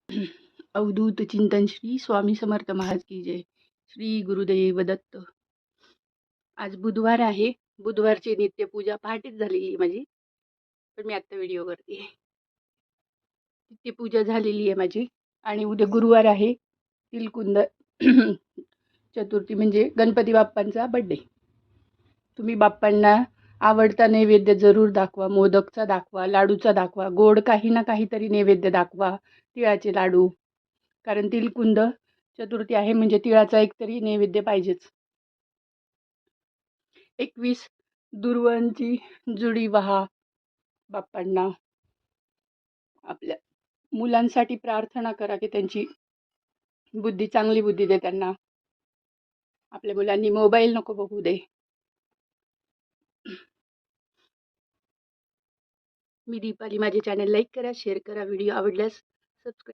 अवधूत चिंतन श्री स्वामी समर्थ महाराज की जय. श्री गुरुदेव दत्त. आज बुधवार आहे. बुधवारची नित्यपूजा पहाटेच झालेली आहे माझी, पण मी आत्ता व्हिडिओ करते. नित्यपूजा झालेली आहे माझी आणि उद्या गुरुवार आहे. तिलकुंद चतुर्थी म्हणजे गणपती बाप्पांचा बड्डे. तुम्ही बाप्पांना आवडता नैवेद्य जरूर दाखवा. मोदकचा दाखवा, लाडूचा दाखवा, गोड काही ना काहीतरी नैवेद्य दाखवा. तिळाचे लाडू, कारण तिलकुंद चतुर्थी आहे म्हणजे तिळाचा एकतरी नैवेद्य पाहिजेच. 21 दुर्वांची जुडी वहा. बाप्पांना आपल्या मुलांसाठी प्रार्थना करा की त्यांची चांगली बुद्धी दे त्यांना. आपल्या मुलांनी मोबाईल नको बघू दे. मी दीपाली. माझे चॅनल लाईक करा, शेअर करा, व्हिडिओ आवडल्यास सबस्क्राईब